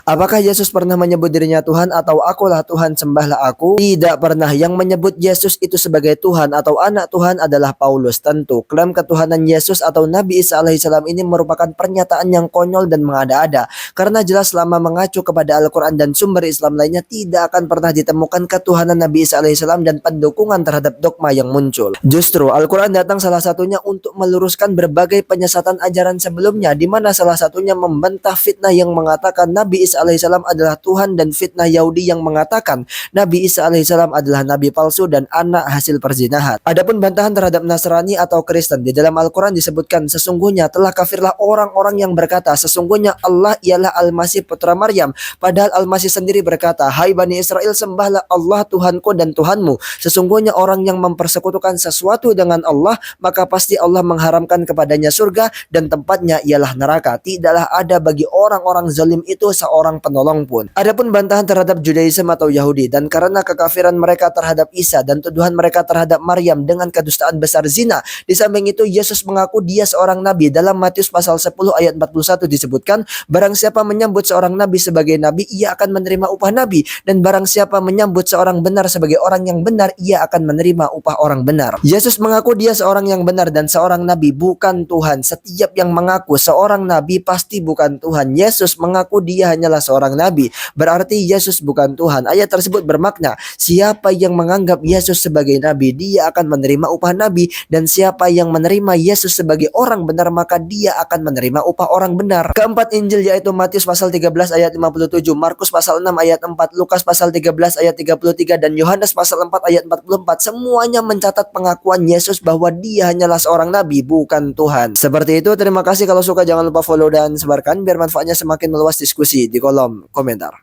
Apakah Yesus pernah menyebut dirinya Tuhan atau akulah Tuhan sembahlah aku? Tidak pernah. Yang menyebut Yesus itu sebagai Tuhan atau anak Tuhan adalah Paulus. Tentu klaim ketuhanan Yesus atau Nabi Isa alaihissalam ini merupakan pernyataan yang konyol dan mengada-ada. Karena jelas selama mengacu kepada Al-Quran dan sumber Islam lainnya tidak akan pernah ditemukan ketuhanan Nabi Isa alaihissalam dan pendukungan terhadap dogma yang muncul. Justru Al-Quran datang salah satunya untuk meluruskan berbagai penyesatan ajaran sebelumnya, di mana salah satunya membantah fitnah yang mengatakan Nabi Isa alaihissalam adalah Tuhan dan fitnah Yahudi yang mengatakan Nabi Isa alaihissalam adalah nabi palsu dan anak hasil perzinahan. Adapun bantahan terhadap Nasrani atau Kristen, di dalam Al-Quran disebutkan sesungguhnya telah kafirlah orang-orang yang berkata sesungguhnya Allah ialah Al-Masih putra Maryam, padahal Al-Masih sendiri berkata, hai Bani Israel, sembahlah Allah Tuhanku dan Tuhanmu. Sesungguhnya orang yang mempersekutukan sesuatu dengan Allah, maka pasti Allah mengharamkan kepadanya surga dan tempatnya ialah neraka. Tidaklah ada bagi orang-orang zalim itu seorang penolong pun. Adapun bantahan terhadap Judaism atau Yahudi, dan karena kekafiran mereka terhadap Isa dan tuduhan mereka terhadap Maryam dengan kedustaan besar zina, di samping itu Yesus mengaku dia seorang nabi. Dalam Matius pasal 10 ayat 41 disebutkan, barang siapa menyambut seorang nabi sebagai nabi, ia akan menerima upah nabi, dan barang siapa menyambut seorang benar sebagai orang yang benar, ia akan menerima upah orang benar. Yesus mengaku dia seorang yang benar dan seorang nabi, bukan Tuhan. Setiap yang mengaku seorang nabi pasti bukan Tuhan. Yesus mengaku dia hanyalah seorang nabi, berarti Yesus bukan Tuhan. Ayat tersebut bermakna siapa yang menganggap Yesus sebagai nabi, dia akan menerima upah nabi, dan siapa yang menerima Yesus sebagai orang benar, maka dia akan menerima upah orang benar. Keempat Injil yaitu Matius pasal 13 ayat 57, Markus pasal 6 ayat 4, Lukas pasal 13 ayat 33, dan Yohanes pasal 4 ayat 44 semuanya mencatat pengakuan Yesus bahwa dia hanyalah seorang nabi, bukan Tuhan. Seperti itu, terima kasih. Kalau suka jangan lupa follow dan sebarkan biar manfaatnya semakin meluas. Diskusi di kolom komentar.